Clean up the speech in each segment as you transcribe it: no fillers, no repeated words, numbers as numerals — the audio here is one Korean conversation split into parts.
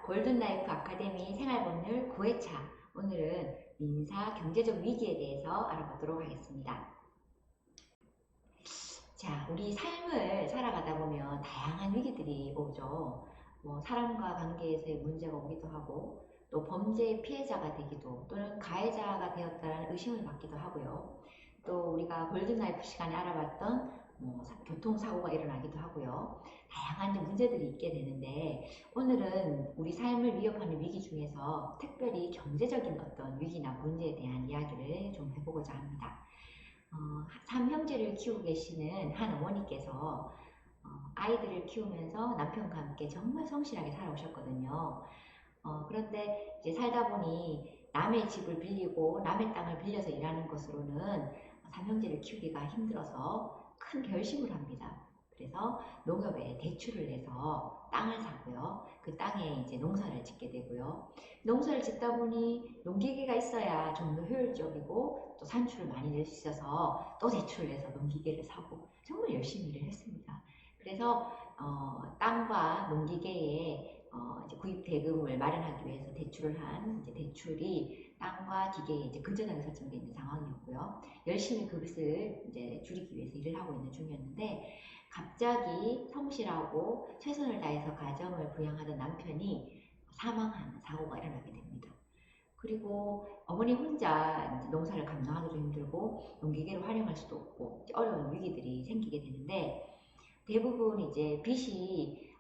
골든라이프 아카데미 생활법률 9회차. 오늘은 민사 경제적 위기에 대해서 알아보도록 하겠습니다. 자, 우리 삶을 살아가다 보면 다양한 위기들이 오죠. 사람과 관계에서의 문제가 오기도 하고, 또 범죄의 피해자가 되기도, 또는 가해자가 되었다는 의심을 받기도 하고요. 또 우리가 골든라이프 시간에 알아봤던 교통사고가 일어나기도 하고요. 다양한 문제들이 있게 되는데, 오늘은 우리 삶을 위협하는 위기 중에서 특별히 경제적인 어떤 위기나 문제에 대한 이야기를 좀 해보고자 합니다. 삼형제를 키우고 계시는 한 어머니께서 아이들을 키우면서 남편과 함께 정말 성실하게 살아오셨거든요. 그런데 이제 살다 보니 남의 집을 빌리고 남의 땅을 빌려서 일하는 것으로는 삼형제를 키우기가 힘들어서 큰 결심을 합니다. 그래서 농협에 대출을 내서 땅을 사고요. 그 땅에 이제 농사를 짓게 되고요. 농사를 짓다 보니 농기계가 있어야 좀 더 효율적이고 또 산출을 많이 낼 수 있어서 또 대출을 내서 농기계를 사고 정말 열심히 일을 했습니다. 그래서 땅과 농기계에 이제 구입 대금을 마련하기 위해서 대출을 한 이제 대출이 땅과 기계에 이제 근저당이 설정되어 있는 상황이었고요. 열심히 그것을 이제 줄이기 위해서 일을 하고 있는 중이었는데 갑자기 성실하고 최선을 다해서 가정을 부양하던 남편이 사망하는 사고가 일어나게 됩니다. 그리고 어머니 혼자 이제 농사를 감당하기도 힘들고 농기계를 활용할 수도 없고 어려운 위기들이 생기게 되는데 대부분 이제 빚이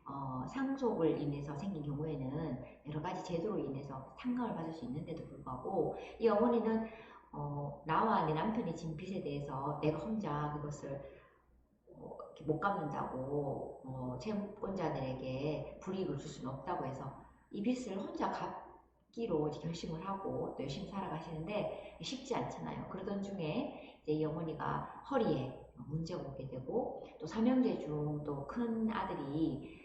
상속을 인해서 생긴 경우에는 여러 가지 제도로 인해서 상감을 받을 수 있는데도 불구하고 이 어머니는 나와 내 남편이 진 빚에 대해서 내가 혼자 그것을 이렇게 못 갚는다고 채무권자들에게 불이익을 줄 수는 없다고 해서 이 빚을 혼자 갚기로 결심을 하고 또 열심히 살아가시는데 쉽지 않잖아요. 그러던 중에 이제 이 어머니가 허리에 문제가 오게 되고 또 삼형제 중 또 큰 아들이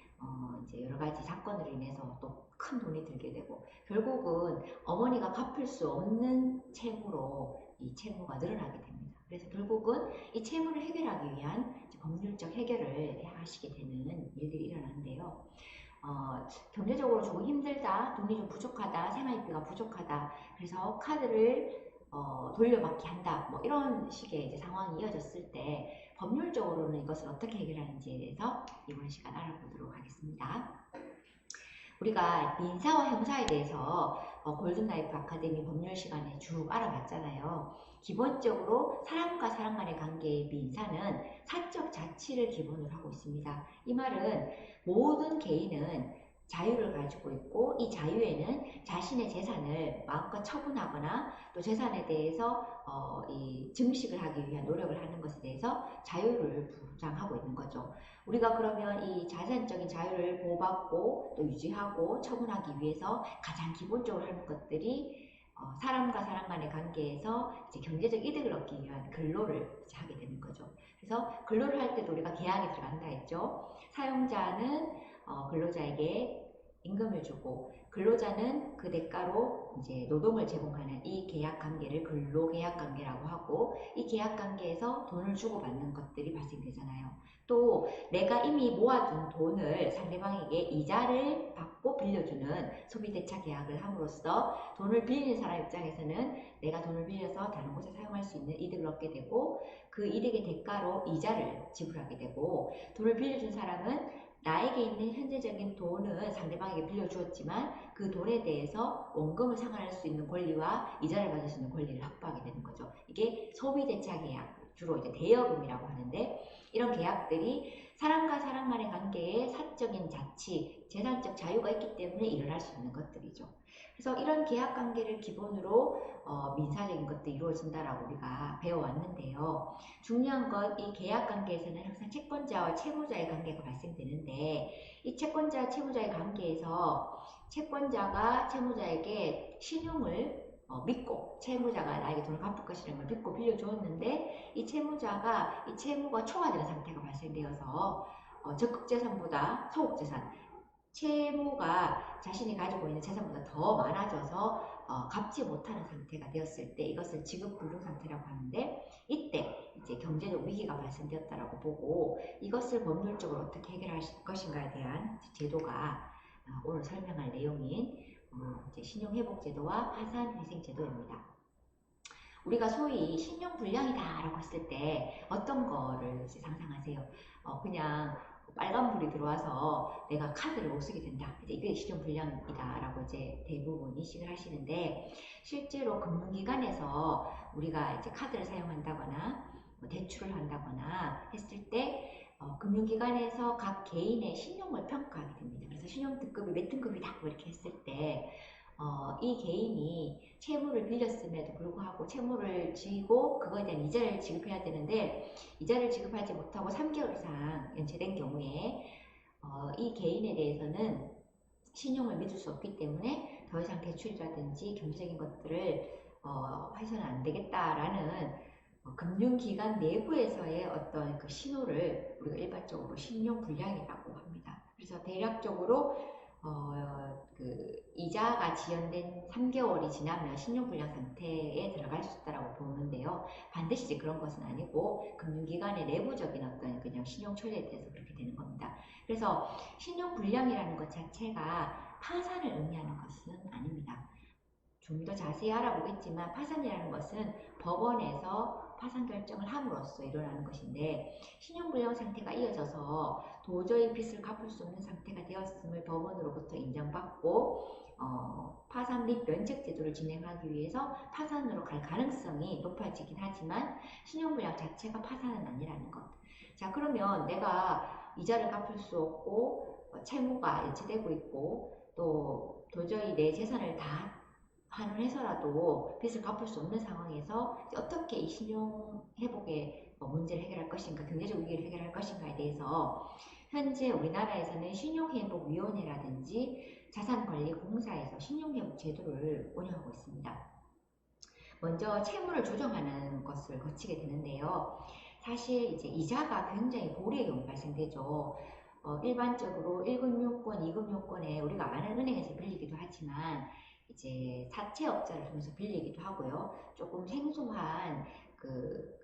이제 여러 가지 사건으로 인해서 또 큰 돈이 들게 되고 결국은 어머니가 갚을 수 없는 채무로 이 채무가 늘어나게 됩니다. 그래서 결국은 이 채무를 해결하기 위한 법률적 해결을 하시게 되는 일들이 일어나는데요. 경제적으로 조금 힘들다, 돈이 좀 부족하다, 생활비가 부족하다, 그래서 카드를 돌려받기 한다, 뭐 이런 식의 이제 상황이 이어졌을 때 법률적으로는 이것을 어떻게 해결하는지에 대해서 이번 시간 알아보도록 하겠습니다. 우리가 민사와 형사에 대해서 골든라이프 아카데미 법률 시간에 쭉 알아봤잖아요. 기본적으로 사람과 사람 간의 관계의 민사는 사적 자치를 기본으로 하고 있습니다. 이 말은 모든 개인은 자유를 가지고 있고 이 자유에는 자신의 재산을 마음껏 처분하거나 또 재산에 대해서 증식을 하기 위한 노력을 하는 것에 대해서 자유를 보장하고 있는 거죠. 우리가 그러면 이 자산적인 자유를 보호받고 또 유지하고 처분하기 위해서 가장 기본적으로 하는 것들이 사람과 사람 간의 관계에서 이제 경제적 이득을 얻기 위한 근로를 이제 하게 되는 거죠. 그래서 근로를 할 때도 우리가 계약이 들어간다 했죠. 사용자는 근로자에게 임금을 주고 근로자는 그 대가로 이제 노동을 제공하는 이 계약 관계를 근로계약 관계라고 하고 이 계약 관계에서 돈을 주고받는 것들이 발생되잖아요. 또 내가 이미 모아둔 돈을 상대방에게 이자를 받고 빌려주는 소비대차 계약을 함으로써 돈을 빌리는 사람 입장에서는 내가 돈을 빌려서 다른 곳에 사용할 수 있는 이득을 얻게 되고 그 이득의 대가로 이자를 지불하게 되고 돈을 빌려준 사람은 나에게 있는 현재적인 돈은 상대방에게 빌려주었지만 그 돈에 대해서 원금을 상환할 수 있는 권리와 이자를 받을 수 있는 권리를 확보하게 되는 거죠. 이게 소비대차 계약, 주로 이제 대여금이라고 하는데 이런 계약들이 사람과 사람 간의 관계에 사적인 자치, 재산적 자유가 있기 때문에 일어날 수 있는 것들이죠. 그래서 이런 계약 관계를 기본으로 민사적인 것들이 이루어진다라고 우리가 배워왔는데요. 중요한 건 이 계약 관계에서는 항상 채권자와 채무자의 관계가 발생되는데 이 채권자, 채무자의 관계에서 채권자가 채무자에게 신용을 믿고 채무자가 나에게 돈을 갚을 것이라는 걸 믿고 빌려주었는데 이 채무자가 이 채무가 초과되는 상태가 발생되어서 적극재산보다 소극재산 채무가 자신이 가지고 있는 재산보다 더 많아져서 갚지 못하는 상태가 되었을 때 이것을 지급불능 상태라고 하는데 이때 이제 경제적 위기가 발생되었다라고 보고 이것을 법률적으로 어떻게 해결할 것인가에 대한 제도가 오늘 설명할 내용인 이제 신용회복제도와 파산회생제도입니다. 우리가 소위 신용불량이다라고 했을 때 어떤 거를 이제 상상하세요? 그냥 빨간불이 들어와서 내가 카드를 못 쓰게 된다. 이게 신용불량이다라고 이제 대부분 인식을 하시는데, 실제로 금융기관에서 우리가 이제 카드를 사용한다거나 뭐 대출을 한다거나 했을 때 금융기관에서 각 개인의 신용을 평가하게 됩니다. 그래서 신용등급이 몇 등급이다 이렇게 했을 때 이 개인이 채무를 빌렸음에도 불구하고 채무를 지고 그거에 대한 이자를 지급해야 되는데, 이자를 지급하지 못하고 3개월 이상 연체된 경우에 이 개인에 대해서는 신용을 믿을 수 없기 때문에 더 이상 대출이라든지 경제적인 것들을 해서는 안 되겠다라는 금융기관 내부에서의 어떤 그 신호를 우리가 일반적으로 신용불량이라고 합니다. 그래서 대략적으로 그 이자가 지연된 3개월이 지나면 신용불량 상태에 들어갈 수 있다고 보는데요. 반드시 그런 것은 아니고 금융기관의 내부적인 어떤 그냥 신용처리에 대해서 그렇게 되는 겁니다. 그래서 신용불량이라는 것 자체가 파산을 의미하는 것은 아닙니다. 좀 더 자세히 알아보겠지만 파산이라는 것은 법원에서 파산 결정을 함으로써 일어나는 것인데, 신용불량 상태가 이어져서 도저히 빚을 갚을 수 없는 상태가 되었음을 법원으로부터 인정받고 파산 및 면책 제도를 진행하기 위해서 파산으로 갈 가능성이 높아지긴 하지만 신용불량 자체가 파산은 아니라는 것. 자, 그러면 내가 이자를 갚을 수 없고 채무가 연체되고 있고 또 도저히 내 재산을 다 환원해서라도 빚을 갚을 수 없는 상황에서 어떻게 이 신용 회복의 문제를 해결할 것인가, 경제적 위기를 해결할 것인가에 대해서 현재 우리나라에서는 신용회복위원회라든지 자산관리공사에서 신용회복 제도를 운영하고 있습니다. 먼저 채무를 조정하는 것을 거치게 되는데요. 사실 이제 이자가 굉장히 고리의 경우 발생되죠. 일반적으로 1급 요건, 2급 요건에 우리가 아는 은행에서 빌리기도 하지만 이제 사채업자를 통해서 빌리기도 하고요. 조금 생소한 그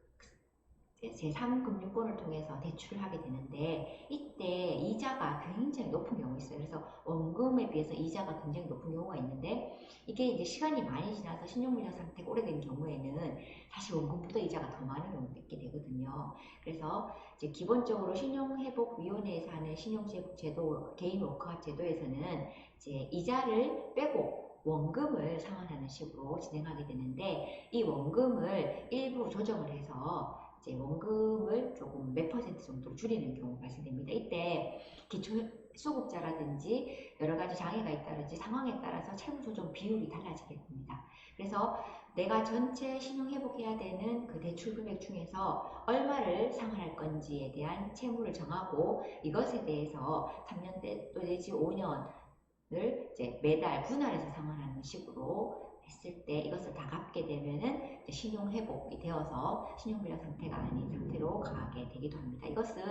제3금융권을 통해서 대출을 하게 되는데, 이때 이자가 굉장히 높은 경우가 있어요. 그래서 원금에 비해서 이자가 굉장히 높은 경우가 있는데, 이게 이제 시간이 많이 지나서 신용불량 상태가 오래된 경우에는 사실 원금보다 이자가 더 많은 경우도 있게 되거든요. 그래서 이제 기본적으로 신용회복위원회에서 하는 신용제도, 개인 워크아웃 제도에서는 이제 이자를 빼고 원금을 상환하는 식으로 진행하게 되는데, 이 원금을 일부 조정을 해서 이제 원금을 조금 몇 퍼센트 정도로 줄이는 경우가 발생됩니다. 이때 기초수급자라든지 여러 가지 장애가 있다든지 상황에 따라서 채무 조정 비율이 달라지게 됩니다. 그래서 내가 전체 신용 회복해야 되는 그 대출 금액 중에서 얼마를 상환할 건지에 대한 채무를 정하고, 이것에 대해서 3년 또 내지 5년을 이제 매달 분할해서 상환하는 식으로 했을 때 이것을 다 갚게 되면은 신용 회복이 되어서 신용불량 상태가 아닌 상태로 가게 되기도 합니다. 이것은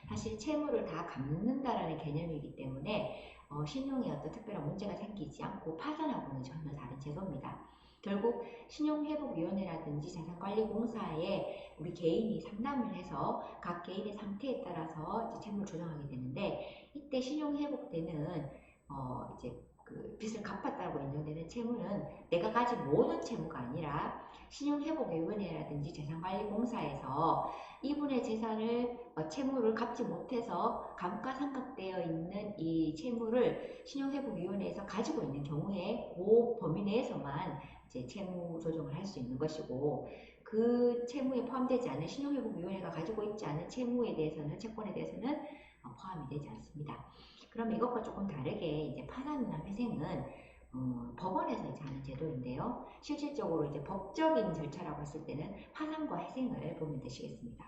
사실 채무를 다 갚는다라는 개념이기 때문에 신용에 어떤 특별한 문제가 생기지 않고 파산하고는 전혀 다른 제도입니다. 결국 신용회복위원회라든지 자산관리공사에 우리 개인이 상담을 해서 각 개인의 상태에 따라서 이제 채무를 조정하게 되는데, 이때 신용회복 때는 이제 그 빚을 갚았다고 인정되는 채무는 내가 가진 모든 채무가 아니라 신용회복위원회라든지 재산관리공사에서 이분의 재산을 채무를 갚지 못해서 감가상각되어 있는 이 채무를 신용회복위원회에서 가지고 있는 경우에 그 범위 내에서만 이제 채무 조정을 할 수 있는 것이고, 그 채무에 포함되지 않은 신용회복위원회가 가지고 있지 않은 채무에 대해서는, 채권에 대해서는 포함이 되지 않습니다. 그럼 이것과 조금 다르게 이제 파산이나 회생은 법원에서 이제 하는 제도인데요. 실질적으로 이제 법적인 절차라고 했을 때는 파산과 회생을 보면 되시겠습니다.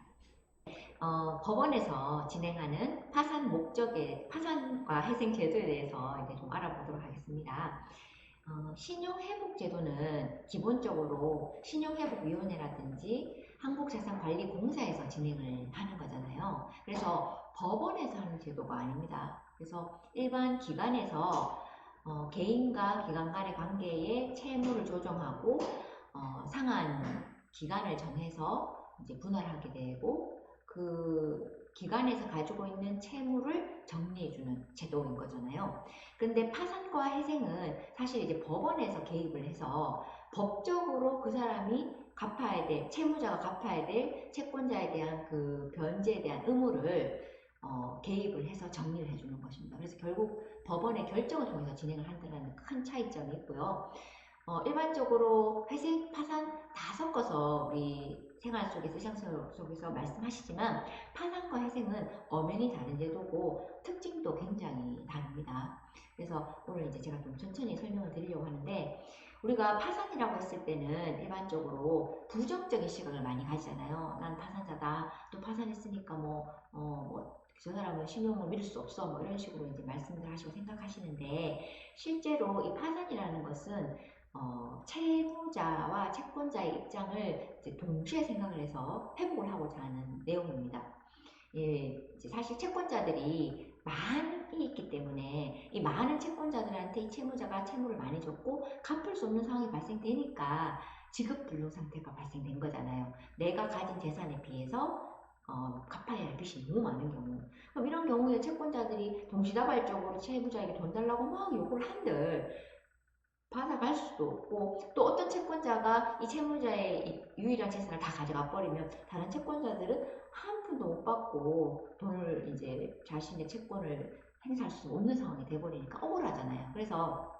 법원에서 진행하는 파산 목적의 파산과 회생 제도에 대해서 이제 좀 알아보도록 하겠습니다. 신용회복제도는 기본적으로 신용회복위원회라든지 한국자산관리공사에서 진행을 하는 거잖아요. 그래서 법원에서 하는 제도가 아닙니다. 그래서 일반 기관에서 개인과 기관 간의 관계에 채무를 조정하고 상한 기간을 정해서 이제 분할하게 되고, 그 기관에서 가지고 있는 채무를 정리해주는 제도인 거잖아요. 그런데 파산과 회생은 사실 이제 법원에서 개입을 해서 법적으로 그 사람이 갚아야 될, 채무자가 갚아야 될 채권자에 대한 그 변제에 대한 의무를 개입을 해서 정리를 해주는 것입니다. 그래서 결국 법원의 결정을 통해서 진행을 한다는 큰 차이점이 있고요. 일반적으로 회생, 파산 다 섞어서 우리 생활 속에서, 일상생활 속에서 말씀하시지만 파산과 회생은 엄연히 다른 제도고 특징도 굉장히 다릅니다. 그래서 오늘 이제 제가 좀 천천히 설명을 드리려고 하는데 우리가 파산이라고 했을 때는 일반적으로 부정적인 시각을 많이 가지잖아요. 난 파산자다. 또 파산했으니까 저 사람은 신용을 믿을 수 없어. 뭐 이런 식으로 이제 말씀들 하시고 생각하시는데 실제로 이 파산이라는 것은 채무자와 채권자의 입장을 이제 동시에 생각을 해서 회복을 하고자 하는 내용입니다. 예, 이제 사실 채권자들이 많이 있기 때문에 이 많은 채권자들한테 이 채무자가 채무를 많이 줬고 갚을 수 없는 상황이 발생되니까 지급불능 상태가 발생된 거잖아요. 내가 가진 재산에 비해서 갚아야 할 빚이 너무 많은 경우. 그럼 이런 경우에 채권자들이 동시다발적으로 채무자에게 돈 달라고 막 요구를 한들 받아갈 수도 없고 또 어떤 채권자가 이 채무자의 유일한 재산을 다 가져가 버리면 다른 채권자들은 한 푼도 못 받고 돈을 이제 자신의 채권을 행사할 수 없는 상황이 돼버리니까 억울하잖아요. 그래서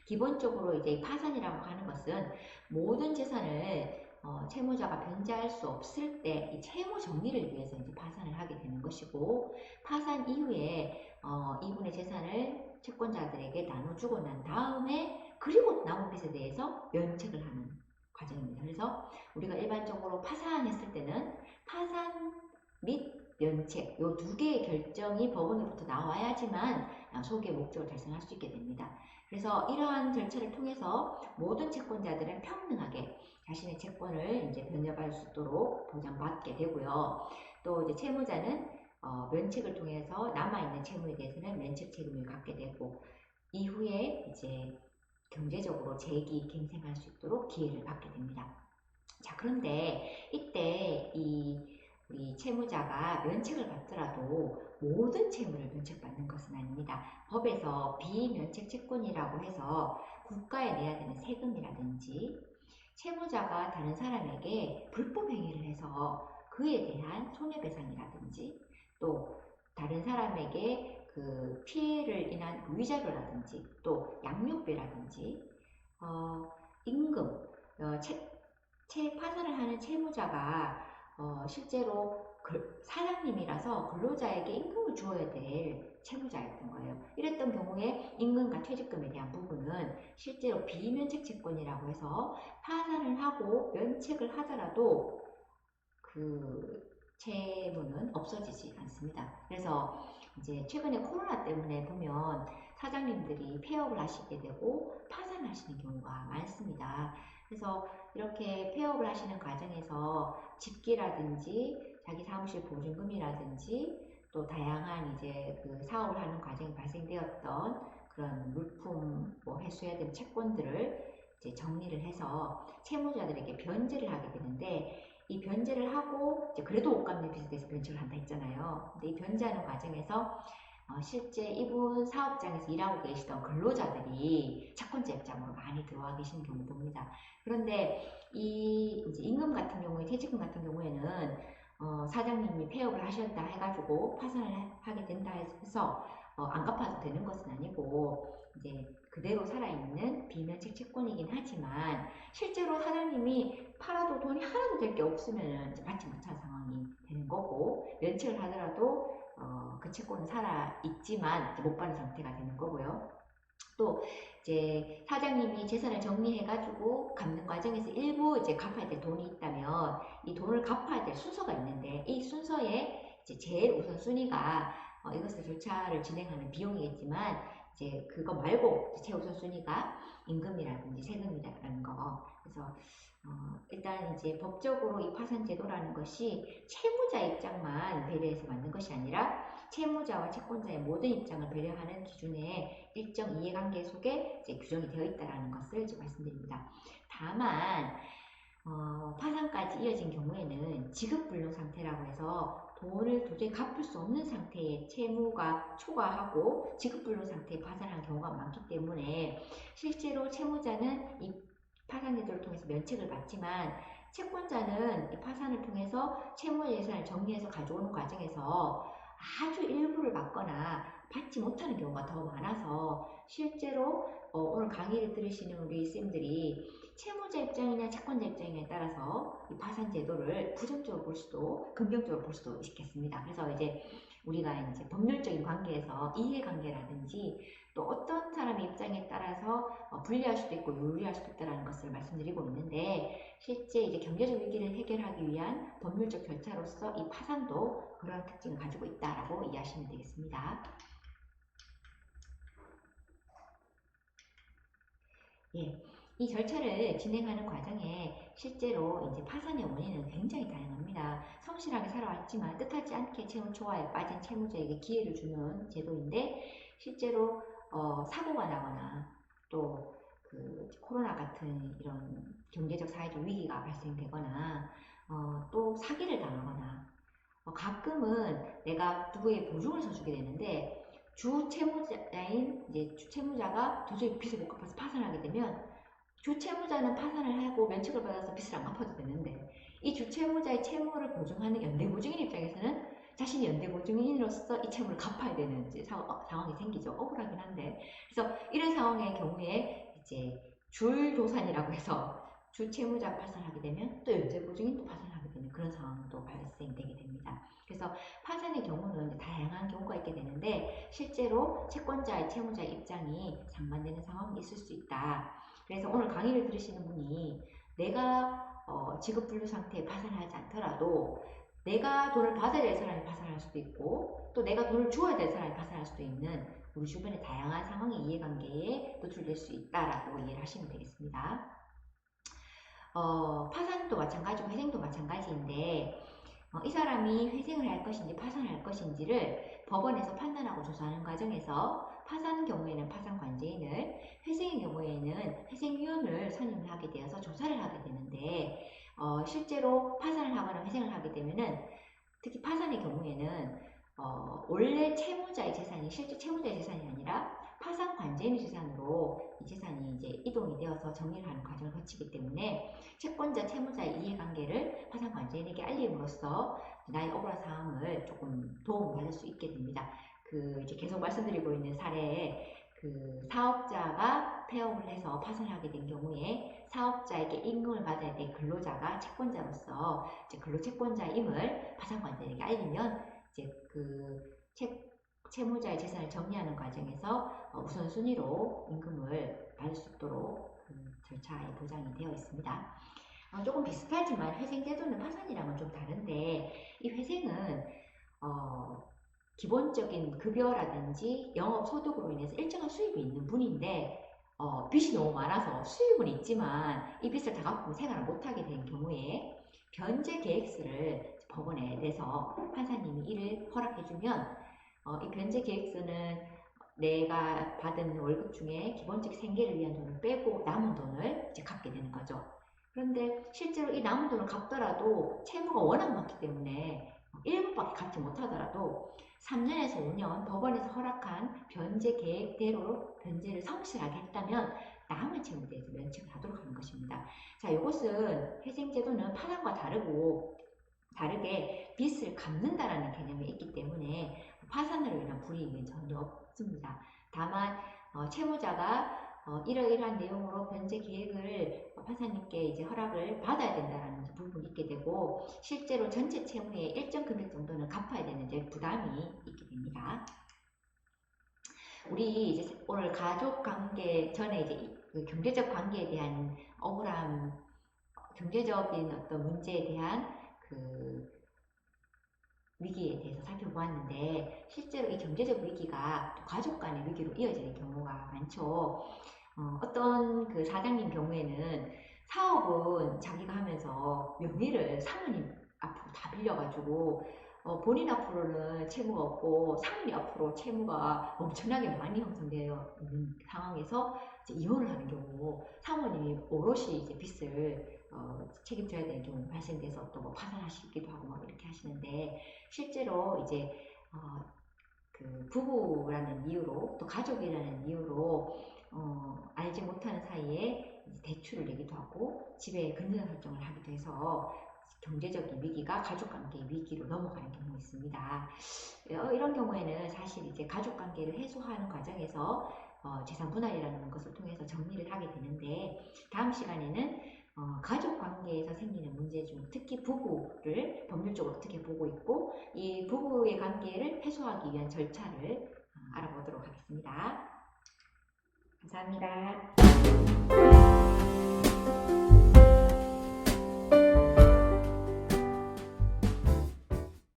기본적으로 이제 파산이라고 하는 것은 모든 재산을 채무자가 변제할 수 없을 때 이 채무 정리를 위해서 이제 파산을 하게 되는 것이고 파산 이후에 이분의 재산을 채권자들에게 나눠주고 난 다음에 그리고 남은 빚에 대해서 면책을 하는 과정입니다. 그래서 우리가 일반적으로 파산했을 때는 파산 및 면책 이 두 개의 결정이 법원으로부터 나와야지만 소기의 목적을 달성할 수 있게 됩니다. 그래서 이러한 절차를 통해서 모든 채권자들은 평등하게 자신의 채권을 이제 변제받을 수 있도록 보장받게 되고요. 또 이제 채무자는 면책을 통해서 남아있는 채무에 대해서는 면책 책임을 갖게 되고 이후에 이제 경제적으로 재기 갱생할 수 있도록 기회를 받게 됩니다. 자, 그런데 이때 우리 채무자가 면책을 받더라도 모든 채무를 면책받는 것은 아닙니다. 법에서 비면책 채권이라고 해서 국가에 내야 되는 세금이라든지 채무자가 다른 사람에게 불법 행위를 해서 그에 대한 손해배상이라든지 또 다른 사람에게 그 피해를 인한 위자료라든지 또 양육비라든지 임금, 파산을 하는 채무자가 실제로 사장님이라서 근로자에게 임금을 주어야 될 채무자였던 거예요. 이랬던 경우에 임금과 퇴직금에 대한 부분은 실제로 비면책 채권이라고 해서 파산을 하고 면책을 하더라도 그 채무는 없어지지 않습니다. 그래서 이제 최근에 코로나 때문에 보면 사장님들이 폐업을 하시게 되고 파산하시는 경우가 많습니다. 그래서 이렇게 폐업을 하시는 과정에서 집기라든지 자기 사무실 보증금이라든지 또 다양한 이제 그 사업을 하는 과정에 발생되었던 그런 물품 회수해야 되는 채권들을 이제 정리를 해서 채무자들에게 변제를 하게 되는데 이 변제를 하고 이제 그래도 못 갚는 빚에 대해서 변제를 한다 했잖아요. 근데 이 변제하는 과정에서 실제 이분 사업장에서 일하고 계시던 근로자들이 채권자 입장으로 많이 들어와 계시는 경우 봅니다. 그런데 이 이제 임금 같은 경우에 퇴직금 같은 경우에는 사장님이 폐업을 하셨다 해가지고 파산을 하게 된다 해서 안 갚아도 되는 것은 아니고 이제 그대로 살아있는 비면책 채권이긴 하지만 실제로 사장님이 팔아도 돈이 하나도 될 게 없으면 이제 받지 못한 상황이 되는 거고 면책을 하더라도 그 채권은 살아있지만 못 받는 상태가 되는 거고요. 또 이제 사장님이 재산을 정리해가지고 갚는 과정에서 일부 이제 갚아야 될 돈이 있다면 이 돈을 갚아야 될 순서가 있는데 이 순서에 이제 제일 우선순위가 이것을 절차를 진행하는 비용이겠지만 이제 그거 말고 최우선순위가 임금이라든지 세금이라는 거. 그래서 일단 이제 법적으로 이 파산 제도라는 것이 채무자 입장만 배려해서 만든 것이 아니라 채무자와 채권자의 모든 입장을 배려하는 기준의 일정 이해관계 속에 이제 규정이 되어 있다는 것을 이제 말씀드립니다. 다만 파산까지 이어진 경우에는 지급불능 상태라고 해서 돈을 도저히 갚을 수 없는 상태의 채무가 초과하고 지급불능 상태에 파산한 경우가 많기 때문에 실제로 채무자는 이 파산 제도를 통해서 면책을 받지만 채권자는 이 파산을 통해서 채무 예산을 정리해서 가져오는 과정에서 아주 일부를 받거나 받지 못하는 경우가 더 많아서 실제로 오늘 강의를 들으시는 우리 쌤들이 채무자 입장이냐 채권자 입장이냐에 따라서 이 파산 제도를 부정적으로 볼 수도 긍정적으로 볼 수도 있겠습니다. 그래서 이제 우리가 이제 법률적인 관계에서 이해관계라든지 또 어떤 사람의 입장에 따라서 불리할 수도 있고 유리할 수도 있다는 것을 말씀드리고 있는데 실제 이제 경제적 위기를 해결하기 위한 법률적 절차로서 이 파산도 그런 특징을 가지고 있다라고 이해하시면 되겠습니다. 예. 이 절차를 진행하는 과정에 실제로 이제 파산의 원인은 굉장히 다양합니다. 성실하게 살아왔지만 뜻하지 않게 채무 초과에 빠진 채무자에게 기회를 주는 제도인데 실제로 사고가 나거나 또 그 코로나 같은 이런 경제적 사회적 위기가 발생되거나 또 사기를 당하거나 가끔은 내가 누구의 보증을 서주게 되는데 주 채무자인 이제 주 채무자가 도저히 빚을 못 갚아서 파산하게 되면 주 채무자는 파산을 하고 면책을 받아서 빚을 안 갚아도 되는데 이 주 채무자의 채무를 보증하는 연대보증인 입장에서는 자신이 연대보증인으로서 이 채무를 갚아야 되는 이제 상황이 생기죠. 억울하긴 한데 그래서 이런 상황의 경우에 이제 줄도산이라고 해서 주 채무자가 파산하게 되면 또 연대보증인도 파산하게 되는 그런 상황도 발생되게 됩니다. 그래서 파산의 경우는 다양한 경우가 있게 되는데 실제로 채권자의 채무자의 입장이 상반되는 상황이 있을 수 있다. 그래서 오늘 강의를 들으시는 분이 내가 지급불능 상태에 파산하지 않더라도 내가 돈을 받아야 될 사람이 파산할 수도 있고 또 내가 돈을 주어야 될 사람이 파산할 수도 있는 우리 주변의 다양한 상황의 이해관계에 노출될 수 있다라고 이해를 하시면 되겠습니다. 파산도 마찬가지고 회생도 마찬가지인데 이 사람이 회생을 할 것인지 파산을 할 것인지를 법원에서 판단하고 조사하는 과정에서 파산 경우에는 파산관제인을, 회생의 경우에는 회생위원을 선임을 하게 되어서 조사를 하게 되는데 실제로 파산을 하거나 회생을 하게 되면은 특히 파산의 경우에는 원래 채무자의 재산이 실제 채무자의 재산이 아니라 파산관제인의 재산으로 이 재산이 이제 이동이 되어서 정리를 하는 과정을 거치기 때문에 채권자, 채무자의 이해관계를 파산관제인에게 알림으로써 나의 억울한 상황을 조금 도움을 받을 수 있게 됩니다. 그 이제 계속 말씀드리고 있는 사례에 그 사업자가 폐업을 해서 파산하게 된 경우에 사업자에게 임금을 받아야 될 근로자가 채권자로서 이제 근로채권자임을 파산관제인에게 알리면 이제 그 채무자의 재산을 정리하는 과정에서 우선순위로 임금을 받을 수 있도록 그 절차에 보장이 되어 있습니다. 조금 비슷하지만 회생제도는 파산이랑은 좀 다른데 이 회생은 기본적인 급여라든지 영업소득으로 인해서 일정한 수입이 있는 분인데 빚이 너무 많아서 수입은 있지만 이 빚을 다 갚고 생활을 못하게 된 경우에 변제 계획서를 법원에 내서 판사님이 이를 허락해주면 이 변제 계획서는 내가 받은 월급 중에 기본적 생계를 위한 돈을 빼고 남은 돈을 이제 갚게 되는 거죠. 그런데 실제로 이 남은 돈을 갚더라도 채무가 워낙 많기 때문에 1분밖에 갚지 못하더라도 3년에서 5년 법원에서 허락한 변제 계획대로 변제를 성실하게 했다면 남은 채무에 대해서 면책을 하도록 하는 것입니다. 자, 이것은 회생제도는 파산과 다르게 빚을 갚는다라는 개념이 있기 때문에 파산으로 인한 불이익은 전혀 없습니다. 다만 채무자가 이러이러한 내용으로 변제 계획을 판사님께 이제 허락을 받아야 된다는 부분이 있게 되고 실제로 전체 채무의 일정 금액 정도는 갚아야 되는 이제 부담이 있게 됩니다. 우리 이제 오늘 가족 관계 전에 이제 그 경제적 관계에 대한 억울함, 경제적인 어떤 문제에 대한 그 위기에 대해서 살펴보았는데 실제로 이 경제적 위기가 또 가족 간의 위기로 이어지는 경우가 많죠. 어떤 그 사장님 경우에는 사업은 자기가 하면서 명의를 사모님 앞으로 다 빌려가지고 본인 앞으로는 채무가 없고 사모님 앞으로 채무가 엄청나게 많이 형성되어 있는 상황에서 이제 이혼을 하는 경우 사모님이 오롯이 이제 빚을 책임져야 되는 경우 발생돼서 또 뭐 파산하시기도 하고 막 이렇게 하시는데, 실제로 이제 그 부부라는 이유로 또 가족이라는 이유로 알지 못하는 사이에 대출을 내기도 하고 집에 근저당 설정을 하기도 해서 경제적인 위기가 가족관계의 위기로 넘어가는 경우가 있습니다. 이런 경우에는 사실 이제 가족관계를 해소하는 과정에서 재산 분할이라는 것을 통해서 정리를 하게 되는데, 다음 시간에는 가족관계에서 생기는 문제 중 특히 부부를 법률적으로 어떻게 보고 있고 이 부부의 관계를 해소하기 위한 절차를 알아보도록 하겠습니다. 감사합니다.